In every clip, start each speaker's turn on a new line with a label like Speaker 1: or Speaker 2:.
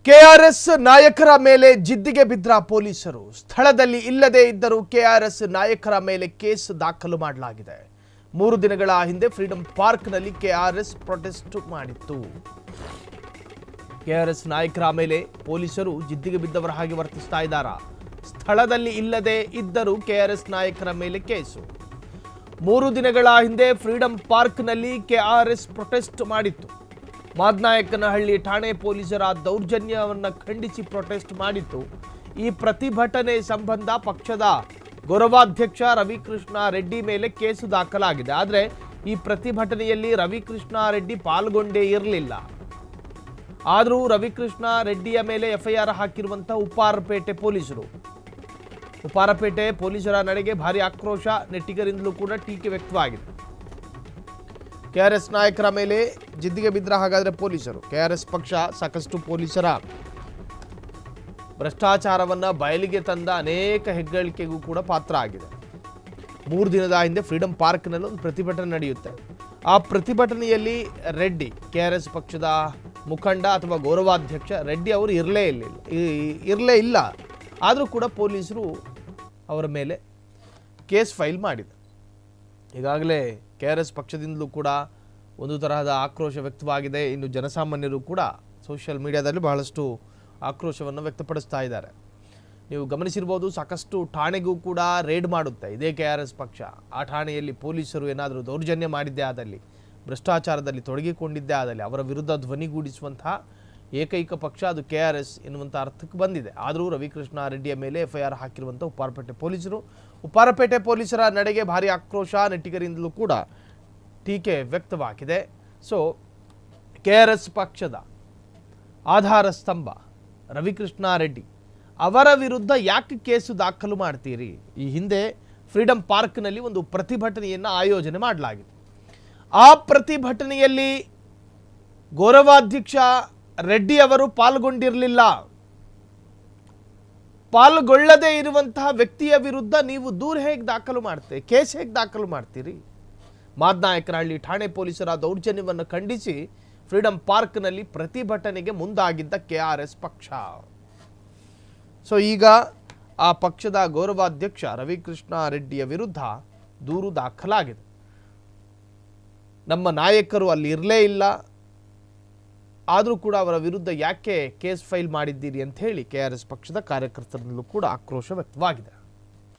Speaker 1: KRS ನಾಯಕರ ಮೇಲೆ ಜಿದ್ದಿಗೆ ಬಿದ್ದ ಪೊಲೀಸರು ಸ್ಥಳದಲ್ಲಿ ಇಲ್ಲದೇ ಇದ್ದರೂ ಕೆಆರ್ಎಸ್ ನಾಯಕರ ಮೇಲೆ ಕೇಸ್ ದಾಖಲು ಮಾಡಲಾಗಿದೆ. 3 ದಿನಗಳ ಹಿಂದೆ ಫ್ರೀಡಂ ಪಾರ್ಕ್ನಲ್ಲಿ ಕೆಆರ್ಎಸ್ ಪ್ರೊಟೆಸ್ಟ್ ಮಾಡಿತ್ತು. ಕೆಆರ್ಎಸ್ ನಾಯಕರ ಮೇಲೆ ಪೊಲೀಸರು ಜಿದ್ದಿಗೆ ಬಿದ್ದವರ ಹಾಗೆ ವರ್ತಿಸ್ತಾ ಇದ್ದಾರೆ. ಸ್ಥಳದಲ್ಲಿ ಇಲ್ಲದೇ ಇದ್ದರೂ ಕೆಆರ್ಎಸ್ ನಾಯಕರ ಮೇಲೆ ಕೇಸು. 3 ದಿನಗಳ ಹಿಂದೆ ಫ್ರೀಡಂ ಪಾರ್ಕ್ನಲ್ಲಿ ಕೆಆರ್ಎಸ್ ಪ್ರೊಟೆಸ್ಟ್ ಮಾಡಿತ್ತು. ಮಾದನಾಯಕನಹಳ್ಳಿ ಠಾಣೆ ಪೊಲೀಸರ ದೌರ್ಜನ್ಯವನ್ನು ಖಂಡಿಸಿ ಪ್ರೊಟೆಸ್ಟ್ ಮಾಡಿತ್ತು. ಈ ಪ್ರತಿಭಟನೆ ಸಂಬಂಧ ಪಕ್ಷದ ಗೌರವಾಧ್ಯಕ್ಷ ರವಿಕೃಷ್ಣ ರೆಡ್ಡಿ ಮೇಲೆ ಕೇಸು ದಾಖಲಾಗಿದೆ. ಆದರೆ ಈ ಪ್ರತಿಭಟನೆಯಲ್ಲಿ ರವಿಕೃಷ್ಣ ರೆಡ್ಡಿ ಪಾಲ್ಗೊಂಡೇ ಇರಲಿಲ್ಲ. ಆದರೂ ರವಿಕೃಷ್ಣ ರೆಡ್ಡಿಯ ಮೇಲೆ ಎಫ್ಐಆರ್ ಹಾಕಿರುವಂತಹ ಉಪ್ಪಾರಪೇಟೆ ಪೊಲೀಸರು. ಉಪ್ಪಾರಪೇಟೆ ಪೊಲೀಸರ ನಡೆಗೆ ಭಾರಿ ಆಕ್ರೋಶ, ನೆಟ್ಟಿಗರಿಂದಲೂ ಕೂಡ ಟೀಕೆ ವ್ಯಕ್ತವಾಗಿದೆ. ಕೆಆರ್ಎಸ್ ನಾಯಕರ ಮೇಲೆ ಜಿದ್ದಿಗೆ ಬಿದ್ದ ಹಾಗಾದರೆ ಪೊಲೀಸರು. ಕೆಆರ್ಎಸ್ ಪಕ್ಷ ಸಾಕಷ್ಟು ಪೊಲೀಸರ ಭ್ರಷ್ಟಾಚಾರವನ್ನು ಬಯಲಿಗೆ ತಂದ ಅನೇಕ ಹೆಗ್ಗಳಿಕೆಗೂ ಕೂಡ ಪಾತ್ರ ಆಗಿದೆ. 3 ದಿನದ ಹಿಂದೆ ಫ್ರೀಡಂ ಪಾರ್ಕ್ನಲ್ಲಿ ಒಂದು ಪ್ರತಿಭಟನೆ ನಡೆಯುತ್ತೆ. ಆ ಪ್ರತಿಭಟನೆಯಲ್ಲಿ ರೆಡ್ಡಿ, ಕೆಆರ್ಎಸ್ ಪಕ್ಷದ ಮುಖಂಡ ಅಥವಾ ಗೌರವಾಧ್ಯಕ್ಷ ರೆಡ್ಡಿ ಅವರು ಇರಲೇ ಇಲ್ಲ. ಆದರೂ ಕೂಡ ಪೊಲೀಸರು ಅವರ ಮೇಲೆ ಕೇಸ್ ಫೈಲ್ ಮಾಡಿದೆ. ಈಗಾಗಲೇ ಕೆಆರ್ಎಸ್ ಪಕ್ಷದಿಂದಲೂ ಕೂಡ ಒಂದು ತರಹದ ಆಕ್ರೋಶ ವ್ಯಕ್ತವಾಗಿದೆ. ಇನ್ನು ಜನಸಾಮಾನ್ಯರು ಕೂಡ ಸೋಷಿಯಲ್ ಮೀಡಿಯಾದಲ್ಲಿ ಬಹಳಷ್ಟು ಆಕ್ರೋಶವನ್ನು ವ್ಯಕ್ತಪಡಿಸ್ತಾ ಇದ್ದಾರೆ. ನೀವು ಗಮನಿಸಿರ್ಬೋದು, ಸಾಕಷ್ಟು ಠಾಣೆಗೂ ಕೂಡ ರೇಡ್ ಮಾಡುತ್ತೆ ಇದೇ ಕೆಆರ್ಎಸ್ ಪಕ್ಷ. ಆ ಠಾಣೆಯಲ್ಲಿ ಪೊಲೀಸರು ಏನಾದರೂ ದೌರ್ಜನ್ಯ ಮಾಡಿದ್ದೇ ಆದಲ್ಲಿ, ಭ್ರಷ್ಟಾಚಾರದಲ್ಲಿ ತೊಡಗಿಕೊಂಡಿದ್ದೇ ಆದಲ್ಲಿ ಅವರ ವಿರುದ್ಧ ಧ್ವನಿಗೂಡಿಸುವಂತಹ ಏಕೈಕ ಪಕ್ಷ ಅದು ಕೆಆರ್ಎಸ್ ಎನ್ನುವಂಥ ಅರ್ಥಕ್ಕೆ ಬಂದಿದೆ. ಆದರೂ ರವಿಕೃಷ್ಣ ರೆಡ್ಡಿಯ ಮೇಲೆ ಎಫ್ಐಆರ್ ಹಾಕಿರುವಂಥ ಉಪ್ಪಾರಪೇಟೆ ಪೊಲೀಸರು. ಉಪ್ಪಾರಪೇಟೆ ಪೊಲೀಸರ ನಡೆಗೆ ಭಾರಿ ಆಕ್ರೋಶ, ನೆಟ್ಟಿಗರಿಂದಲೂ ಕೂಡ ಟೀಕೆ ವ್ಯಕ್ತವಾಗಿದೆ. ಸೊ ಕೆಆರ್ಎಸ್ ಪಕ್ಷದ ಆಧಾರ ಸ್ತಂಭ ರವಿಕೃಷ್ಣ ರೆಡ್ಡಿ ಅವರ ವಿರುದ್ಧ ಯಾಕೆ ಕೇಸು ದಾಖಲು ಮಾಡ್ತೀರಿ? ಈ ಹಿಂದೆ ಫ್ರೀಡಂ ಪಾರ್ಕ್ನಲ್ಲಿ ಒಂದು ಪ್ರತಿಭಟನೆಯನ್ನು ಆಯೋಜನೆ ಮಾಡಲಾಗಿದೆ. ಆ ಪ್ರತಿಭಟನೆಯಲ್ಲಿ ಗೌರವಾಧ್ಯಕ್ಷ ರೆಡ್ಡಿ ಅವರು ಪಾಲ್ಗೊಂಡಿರಲಿಲ್ಲ. ಪಾಲ್ಗೊಳ್ಳದೇ ಇರುವಂತಹ ವ್ಯಕ್ತಿಯ ವಿರುದ್ಧ ನೀವು ದೂರು ಹೇಗೆ ದಾಖಲು ಮಾಡ್ತೀರಿ, ಕೇಸ್ ಹೇಗೆ ದಾಖಲು ಮಾಡ್ತೀರಿ? ಮಾದನಾಯಕನಹಳ್ಳಿ ಠಾಣೆ ಪೊಲೀಸರ ದೌರ್ಜನ್ಯವನ್ನು ಖಂಡಿಸಿ ಫ್ರೀಡಂ ಪಾರ್ಕ್ನಲ್ಲಿ ಪ್ರತಿಭಟನೆಗೆ ಮುಂದಾಗಿದ್ದ ಕೆಆರ್ಎಸ್ ಪಕ್ಷ. ಸೊ ಈಗ ಆ ಪಕ್ಷದ ಗೌರವಾಧ್ಯಕ್ಷ ರವಿಕೃಷ್ಣ ರೆಡ್ಡಿಯ ವಿರುದ್ಧ ದೂರು ದಾಖಲಾಗಿದೆ. ನಮ್ಮ ನಾಯಕರು ಅಲ್ಲಿ ಇರಲೇ ಇಲ್ಲ, ಆದರೂ ಕೂಡ ಅವರ ವಿರುದ್ಧ ಯಾಕೆ ಕೇಸ್ ಫೈಲ್ ಮಾಡಿದ್ದೀರಿ ಅಂತ ಹೇಳಿ ಕೆಆರ್ಎಸ್ ಪಕ್ಷದ ಕಾರ್ಯಕರ್ತರಲ್ಲೂ ಕೂಡ ಆಕ್ರೋಶ ವ್ಯಕ್ತವಾಗಿದೆ.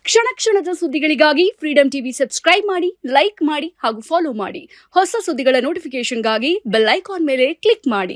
Speaker 2: ಕ್ಷಣ ಕ್ಷಣದ ಸುದ್ದಿಗಳಿಗಾಗಿ ಫ್ರೀಡಂ ಟಿವಿ ಸಬ್ಸ್ಕ್ರೈಬ್ ಮಾಡಿ, ಲೈಕ್ ಮಾಡಿ ಹಾಗೂ ಫಾಲೋ ಮಾಡಿ. ಹೊಸ ಸುದ್ದಿಗಳ ನೋಟಿಫಿಕೇಶನ್ಗಾಗಿ ಬೆಲ್ ಐಕಾನ್ ಮೇಲೆ ಕ್ಲಿಕ್ ಮಾಡಿ.